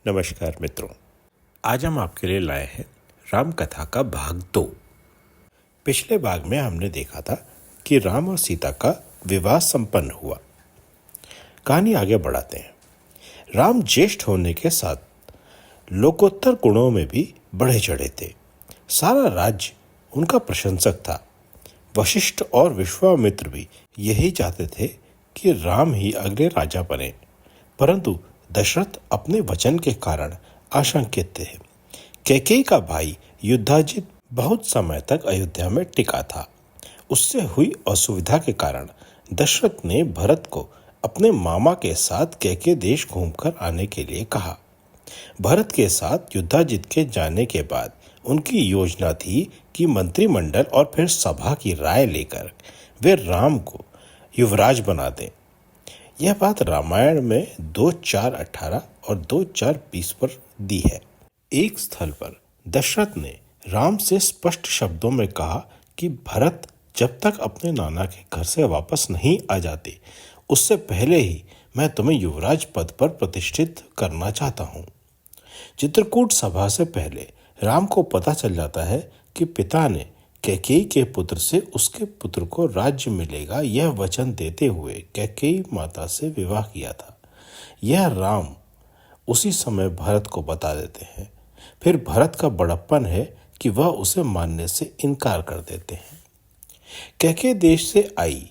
नमस्कार मित्रों, आज हम आपके लिए लाए हैं राम कथा का भाग 2। पिछले भाग में हमने देखा था कि राम और सीता का विवाह संपन्न हुआ। कहानी आगे बढ़ाते हैं। राम ज्येष्ठ होने के साथ लोकोत्तर गुणों में भी बढ़े चढ़े थे। सारा राज्य उनका प्रशंसक था। वशिष्ठ और विश्वामित्र भी यही चाहते थे कि राम ही अगले राजा बने, परंतु दशरथ अपने वचन के कारण आशंकित थे। कैकेयी का भाई युद्धाजित बहुत समय तक अयोध्या में टिका था। उससे हुई असुविधा के कारण दशरथ ने भरत को अपने मामा के साथ कैकेयी देश घूमकर आने के लिए कहा। भरत के साथ युद्धाजित के जाने के बाद उनकी योजना थी कि मंत्रिमंडल और फिर सभा की राय लेकर वे राम को युवराज बना दें। यह बात रामायण में 2:4:18 और 2:4:20 पर दी है। एक स्थल पर दशरथ ने राम से स्पष्ट शब्दों में कहा कि भरत जब तक अपने नाना के घर से वापस नहीं आ जाते, उससे पहले ही मैं तुम्हें युवराज पद पर प्रतिष्ठित करना चाहता हूँ। चित्रकूट सभा से पहले राम को पता चल जाता है कि पिता ने कैकेयी के पुत्र से उसके पुत्र को राज्य मिलेगा यह वचन देते हुए कैकेयी माता से विवाह किया था। यह राम उसी समय भरत को बता देते हैं। फिर भरत का बड़प्पन है कि वह उसे मानने से इनकार कर देते हैं। कैकेयी देश से आई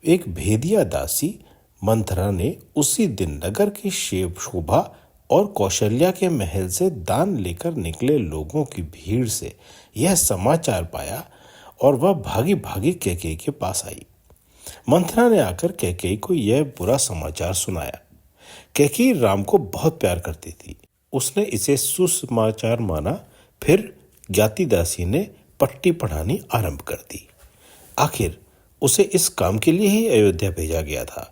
एक भेदिया दासी मंथरा ने उसी दिन नगर की शोभा और कौशल्या के महल से दान लेकर निकले लोगों की भीड़ से यह समाचार पाया और वह भागी भागी कैकेयी के पास आई। मंथरा ने आकर कैकेयी को यह बुरा समाचार सुनाया। कैकेयी राम को बहुत प्यार करती थी। उसने इसे सुसमाचार माना। फिर ज्ञाति दासी ने पट्टी पढ़ानी आरंभ कर दी। आखिर उसे इस काम के लिए ही अयोध्या भेजा गया था।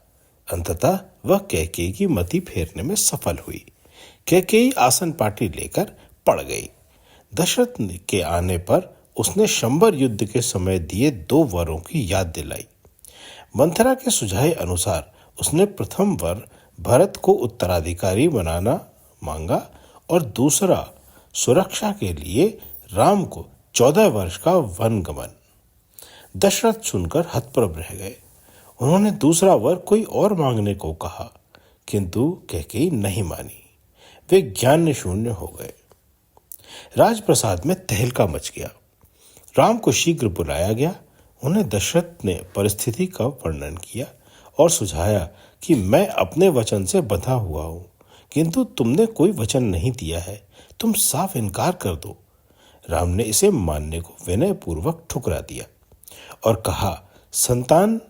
अंततः वह कैकेयी की मति फेरने में सफल हुई। कैकेयी आसन पार्टी लेकर पड़ गई। दशरथ के आने पर उसने शंबर युद्ध के समय दिए 2 वरों की याद दिलाई। मंथरा के सुझाए अनुसार उसने प्रथम वर भरत को उत्तराधिकारी बनाना मांगा और दूसरा सुरक्षा के लिए राम को 14 वर्ष का वनगमन। दशरथ सुनकर हतप्रभ रह गए। उन्होंने दूसरा वर कोई और मांगने को कहा, किंतु कैकेयी नहीं मानी। वे ज्ञान शून्य हो गए। राजप्रसाद में तहलका मच गया। राम को शीघ्र बुलाया गया। उन्हें दशरथ ने परिस्थिति का वर्णन किया और सुझाया कि मैं अपने वचन से बंधा हुआ हूं, किंतु तुमने कोई वचन नहीं दिया है। तुम साफ इनकार कर दो। राम ने इसे मानने को विनयपूर्वक ठुकरा दिया और कहा, संतान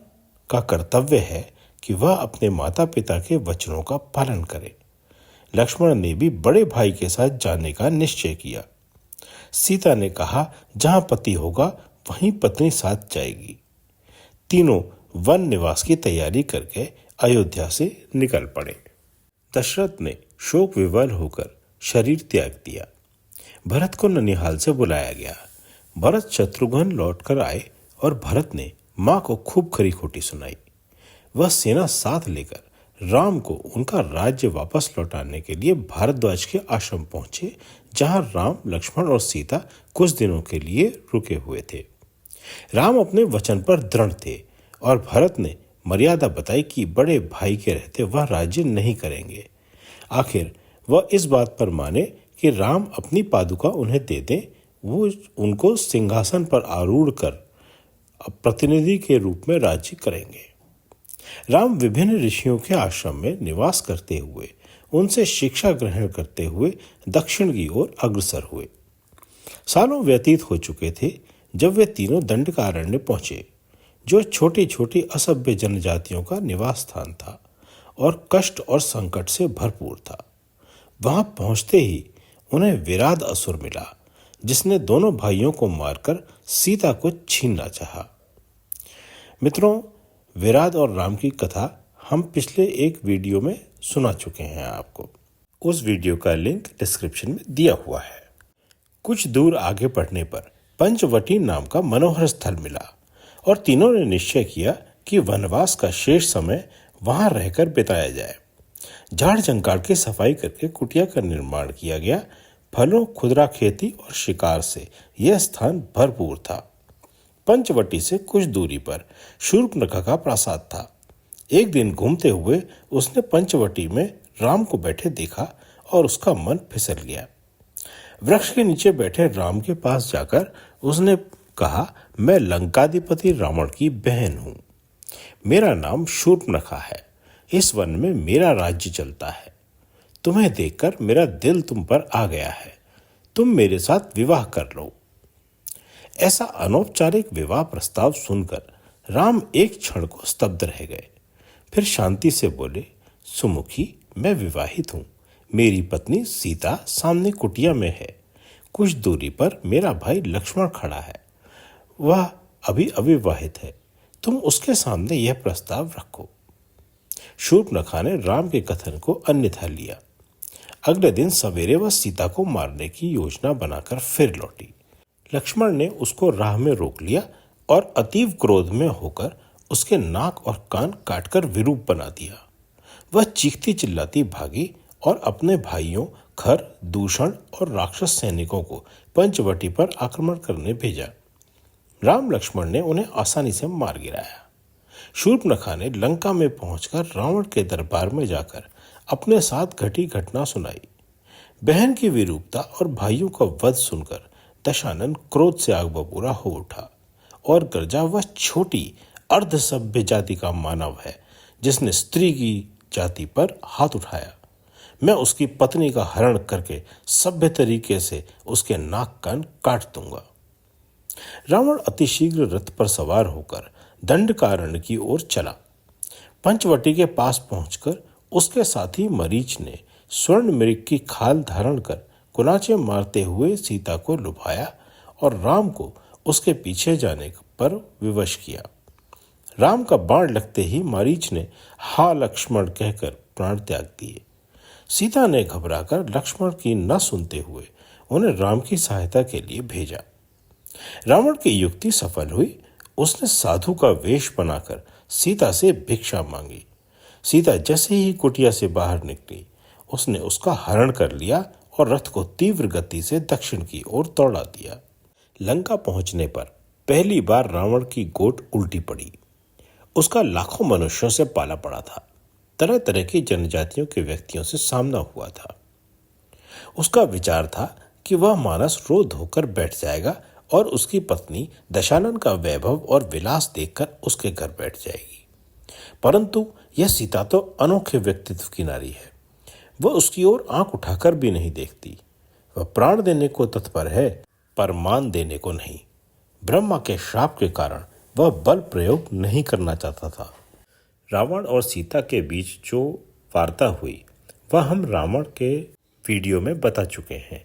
का कर्तव्य है कि वह अपने माता पिता के वचनों का पालन करे। लक्ष्मण ने भी बड़े भाई के साथ जाने का निश्चय किया। सीता ने कहा, जहां पति होगा वहीं पत्नी साथ जाएगी। तीनों वन निवास की तैयारी करके अयोध्या से निकल पड़े। दशरथ ने शोक विवल होकर शरीर त्याग दिया। भरत को ननिहाल से बुलाया गया। भरत शत्रुघ्न लौटकर आए और भरत ने मां को खूब खरी खोटी सुनाई। वह सेना साथ लेकर राम को उनका राज्य वापस लौटाने के लिए भारद्वाज के आश्रम पहुंचे, जहां राम, लक्ष्मण और सीता कुछ दिनों के लिए रुके हुए थे। राम अपने वचन पर दृढ़ थे और भरत ने मर्यादा बताई कि बड़े भाई के रहते वह राज्य नहीं करेंगे। आखिर वह इस बात पर माने कि राम अपनी पादुका उन्हें दे दें। वो उनको सिंहासन पर आरूढ़ कर प्रतिनिधि के रूप में राज्य करेंगे। राम विभिन्न ऋषियों के आश्रम में निवास करते हुए उनसे शिक्षा ग्रहण करते हुए दक्षिण की ओर अग्रसर हुए। सालों व्यतीत हो चुके थे जब वे तीनों दंडकारण्य पहुंचे, जो छोटी छोटी असभ्य जनजातियों का निवास स्थान था और कष्ट और संकट से भरपूर था। वहां पहुंचते ही उन्हें विराध असुर मिला, जिसने दोनों भाइयों को मारकर सीता को छीनना चाहा। मित्रों, विराध और राम की कथा हम पिछले एक वीडियो में सुना चुके हैं आपको। उस वीडियो का लिंक डिस्क्रिप्शन में दिया हुआ है। कुछ दूर आगे बढ़ने पर पंचवटी नाम का मनोहर स्थल मिला और तीनों ने निश्चय किया कि वनवास का शेष समय वहां रहकर बिताया जाए। झाड़ जंगल की सफाई करके कुटिया का निर्माण किया गया। फलों, खुदरा खेती और शिकार से यह स्थान भरपूर था। पंचवटी से कुछ दूरी पर शूर्पणखा का प्रासाद था। एक दिन घूमते हुए उसने पंचवटी में राम को बैठे देखा और उसका मन फिसल गया। वृक्ष के नीचे बैठे राम के पास जाकर उसने कहा, मैं लंकाधिपति रावण की बहन हूं। मेरा नाम शूर्पणखा है। इस वन में मेरा राज्य चलता है। तुम्हें देखकर मेरा दिल तुम पर आ गया है। तुम मेरे साथ विवाह कर लो। ऐसा अनौपचारिक विवाह प्रस्ताव सुनकर राम एक क्षण को स्तब्ध रह गए। फिर शांति से बोले, सुमुखी, मैं विवाहित हूं। मेरी पत्नी सीता सामने कुटिया में है। कुछ दूरी पर मेरा भाई लक्ष्मण खड़ा है। वह अभी अविवाहित है। तुम उसके सामने यह प्रस्ताव रखो। शूर्पणखा ने राम के कथन को अन्यथा लिया। अगले दिन सवेरे वह सीता को मारने की योजना बनाकर फिर लौटी। लक्ष्मण ने उसको राह में रोक लिया और अतीव क्रोध में होकर उसके नाक और कान काटकर विरूप बना दिया। वह चीखती चिल्लाती भागी और अपने भाइयों खर, दूषण और राक्षस सैनिकों को पंचवटी पर आक्रमण करने भेजा। राम लक्ष्मण ने उन्हें आसानी से मार गिराया। शूर्पणखा ने लंका में पहुंचकर रावण के दरबार में जाकर अपने साथ घटी घटना सुनाई। बहन की विरूपता और भाइयों का वध सुनकर दशानन क्रोध से आग बबूला हो उठा और गर्जा, वह छोटी अर्धसभ्य जाति का मानव है जिसने स्त्री की जाति पर हाथ उठाया। मैं उसकी पत्नी का हरण करके सभ्य तरीके से उसके नाक कान काट दूंगा। रावण अतिशीघ्र रथ पर सवार होकर दंडकारण्य की ओर चला। पंचवटी के पास पहुंचकर उसके साथी मरीच ने स्वर्ण मृग की खाल धारण कर कुनाचे मारते हुए सीता को लुभाया और राम को उसके पीछे जाने पर विवश किया। राम का बाण लगते ही मरीच ने हा लक्ष्मण कहकर प्राण त्याग दिए। सीता ने घबराकर लक्ष्मण की न सुनते हुए उन्हें राम की सहायता के लिए भेजा। रावण की युक्ति सफल हुई। उसने साधु का वेश बनाकर सीता से भिक्षा मांगी। सीता जैसे ही कुटिया से बाहर निकली, उसने उसका हरण कर लिया और रथ को तीव्र गति से दक्षिण की ओर दौड़ा दिया। लंका पहुंचने पर पहली बार रावण की गोट उल्टी पड़ी। उसका लाखों मनुष्यों से पाला पड़ा था। तरह तरह की जनजातियों के व्यक्तियों से सामना हुआ था। उसका विचार था कि वह मानस रो धोकर बैठ जाएगा और उसकी पत्नी दशानन का वैभव और विलास देखकर उसके घर बैठ जाएगी। परंतु यह सीता तो अनोखे व्यक्तित्व की नारी है। वह उसकी ओर आंख उठाकर भी नहीं देखती। वह प्राण देने को तत्पर है, पर मान देने को नहीं। ब्रह्मा के श्राप के कारण वह बल प्रयोग नहीं करना चाहता था। रावण और सीता के बीच जो वार्ता हुई वह हम रावण के वीडियो में बता चुके हैं।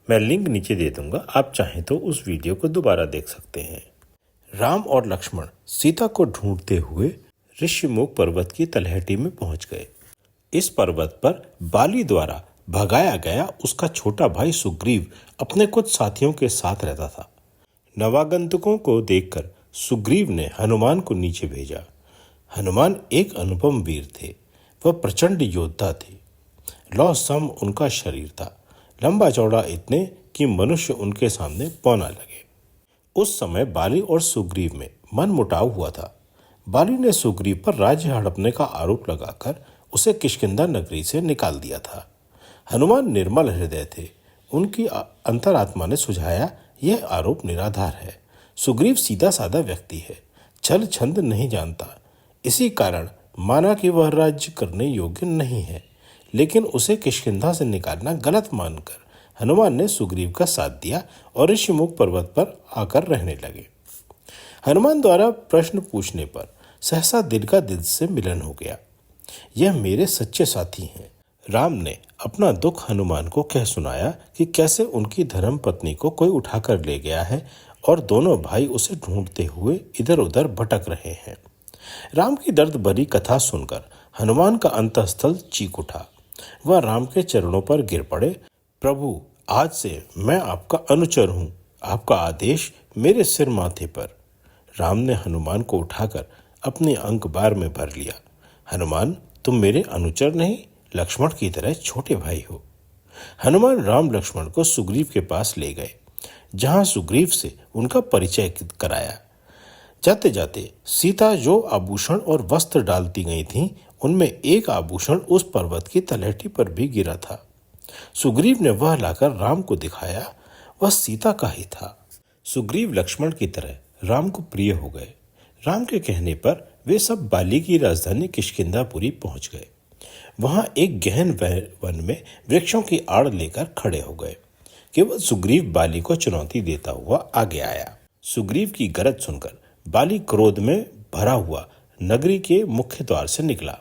मैं लिंक नीचे दे दूंगा, आप चाहें तो उस वीडियो को दोबारा देख सकते हैं। राम और लक्ष्मण सीता को ढूंढते हुए ऋषिमुख पर्वत की तलहटी में पहुंच गए। इस पर्वत पर बाली द्वारा भगाया गया उसका छोटा भाई सुग्रीव अपने कुछ साथियों के साथ रहता था। नवागंतुकों को देखकर सुग्रीव ने हनुमान को नीचे भेजा। हनुमान एक अनुपम वीर थे। वह प्रचंड योद्धा थे। लौ सम उनका शरीर था, लंबा चौड़ा इतने कि मनुष्य उनके सामने पौना लगे। उस समय बाली और सुग्रीव में मनमुटाव हुआ था। बाली ने सुग्रीव पर राज्य हड़पने का आरोप लगाकर उसे किष्किंधा नगरी से निकाल दिया था। हनुमान निर्मल हृदय थे। उनकी अंतरात्मा ने सुझाया, यह आरोप निराधार है। सुग्रीव सीधा साधा व्यक्ति है, छल छंद नहीं जानता। इसी कारण माना कि वह राज्य करने योग्य नहीं है, लेकिन उसे किष्किंधा से निकालना गलत मानकर हनुमान ने सुग्रीव का साथ दिया और ऋषिमुख पर्वत पर आकर रहने लगे। हनुमान द्वारा प्रश्न पूछने पर सहसा दिल का दिल से मिलन हो गया। यह मेरे सच्चे साथी हैं। राम ने अपना दुख हनुमान को कह सुनाया कि कैसे उनकी धर्म पत्नी को कोई उठाकर ले गया है और दोनों भाई उसे ढूंढते हुए इधर उधर भटक रहे हैं। राम की दर्द भरी कथा सुनकर हनुमान का अंतःस्थल चीख उठा। वह राम के चरणों पर गिर पड़े। प्रभु, आज से मैं आपका अनुचर हूं। आपका आदेश मेरे सिर माथे पर। राम ने हनुमान को उठाकर अपने अंकबार में भर लिया। हनुमान, तुम मेरे अनुचर नहीं, लक्ष्मण की तरह छोटे भाई हो। हनुमान राम लक्ष्मण को सुग्रीव के पास ले गए, जहां सुग्रीव से उनका परिचय कराया। जाते जाते सीता जो आभूषण और वस्त्र डालती गई थीं, उनमें एक आभूषण उस पर्वत की तलहटी पर भी गिरा था। सुग्रीव ने वह लाकर राम को दिखाया। वह सीता का ही था। सुग्रीव लक्ष्मण की तरह राम को प्रिय हो गए। राम के कहने पर वे सब बाली की राजधानी किष्किंधापुरी पहुंच गए। वहां एक गहन वन में वृक्षों की आड़ लेकर खड़े हो गए। केवल सुग्रीव बाली को चुनौती देता हुआ आगे आया। सुग्रीव की गरज सुनकर बाली क्रोध में भरा हुआ नगरी के मुख्य द्वार से निकला।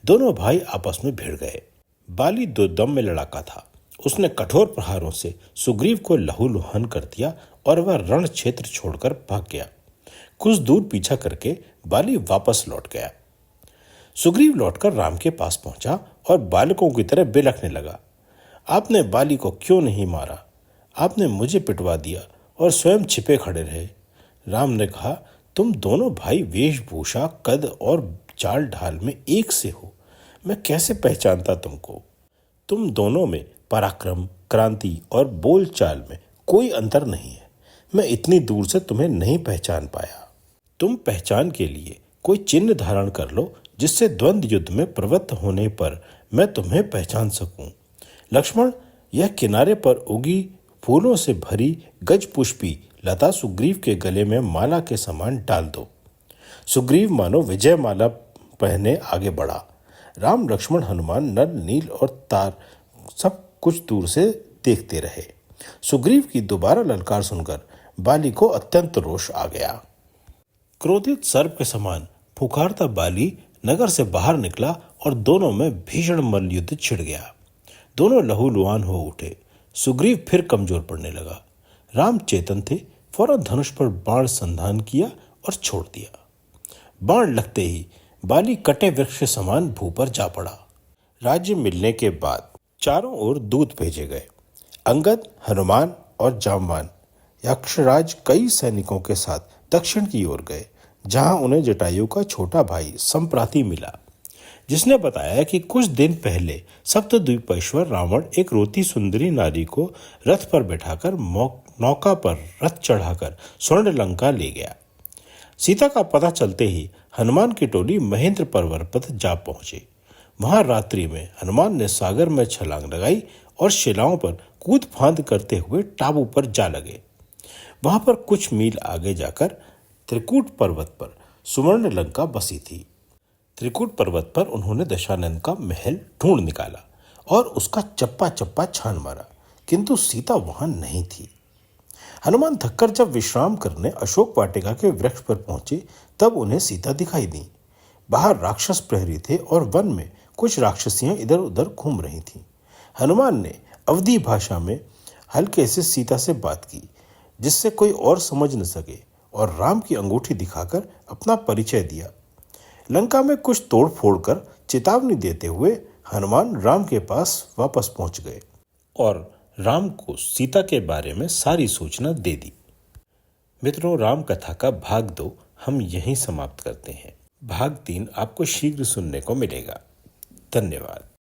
दोनों भाई आपस में भिड़ गए। बाली दो दम में लड़ाका था। उसने कठोर प्रहारों से सुग्रीव को लहूलुहान कर दिया और वह रण क्षेत्र छोड़कर भाग गया। कुछ दूर पीछा करके बाली वापस लौट गया। सुग्रीव लौटकर राम के पास पहुंचा और बालकों की तरह बिलखने लगा। आपने बाली को क्यों नहीं मारा? आपने मुझे पिटवा दिया और स्वयं छिपे खड़े रहे। राम ने कहा, तुम दोनों भाई वेशभूषा, कद और चाल ढाल में एक से हो। मैं कैसे पहचानता तुमको? तुम दोनों में पराक्रम, क्रांति और बोलचाल में कोई अंतर नहीं है। मैं इतनी दूर से तुम्हें नहीं पहचान पाया। तुम पहचान के लिए कोई चिन्ह धारण कर लो, जिससे द्वंद्व युद्ध में प्रवृत्त होने पर मैं तुम्हें पहचान सकूं। लक्ष्मण, यह किनारे पर उगी फूलों से भरी गजपुष्पी लता सुग्रीव के गले में माला के समान डाल दो। सुग्रीव मानो विजय माला पहने आगे बढ़ा। राम, लक्ष्मण, हनुमान, नल, नील और तार सब कुछ दूर से देखते रहे। सुग्रीव की दोबारा ललकार सुनकर बाली को अत्यंत रोष आ गया। क्रोधित सर्प के समान पुकारता बाली नगर से बाहर निकला और दोनों में भीषण मल्लयुद्ध छिड़ गया। दोनों लहूलुहान हो उठे। सुग्रीव फिर कमजोर पड़ने लगा। राम चेतन थे। फौरन धनुष पर बाण संधान किया और छोड़ दिया। बाण लगते ही बाली कटे वृक्ष के समान भू पर जा पड़ा। राज्य मिलने के बाद चारों ओर दूत भेजे गए। अंगद, हनुमान और जामवान यक्षराज कई सैनिकों के साथ दक्षिण की ओर गए, जहां उन्हें जटायु का छोटा भाई संप्राति मिला, जिसने बताया कि कुछ दिन पहले सप्तद्वीपेश्वर रावण एक रोती सुंदरी नारी को रथ पर बैठाकर नौका पर रथ चढ़ाकर स्वर्ण लंका ले गया। सीता का पता चलते ही हनुमान की टोली महेंद्र पर्वत पर जा पहुंचे। वहां रात्रि में हनुमान ने सागर में छलांग लगाई और शिलाओं पर कूद फांद करते हुए टापू पर जा लगे। वहां पर कुछ मील आगे जाकर त्रिकूट पर्वत पर सुवर्ण लंका बसी थी। त्रिकूट पर्वत पर उन्होंने दशानन का महल ढूंढ निकाला और उसका चप्पा चप्पा छान मारा, किंतु सीता वहां नहीं थी। हनुमान थककर जब विश्राम करने अशोक वाटिका के वृक्ष पर पहुंचे, तब उन्हें सीता दिखाई दी। बाहर राक्षस प्रहरी थे और वन में कुछ राक्षसियां इधर उधर घूम रही थीं। हनुमान ने अवधी भाषा में हल्के से सीता से बात की, जिससे कोई और समझ न सके, और राम की अंगूठी दिखाकर अपना परिचय दिया। लंका में कुछ तोड़ फोड़ कर चेतावनी देते हुए हनुमान राम के पास वापस पहुंच गए और राम को सीता के बारे में सारी सूचना दे दी। मित्रों, राम कथा का भाग 2 हम यहीं समाप्त करते हैं। भाग 3 आपको शीघ्र सुनने को मिलेगा। धन्यवाद।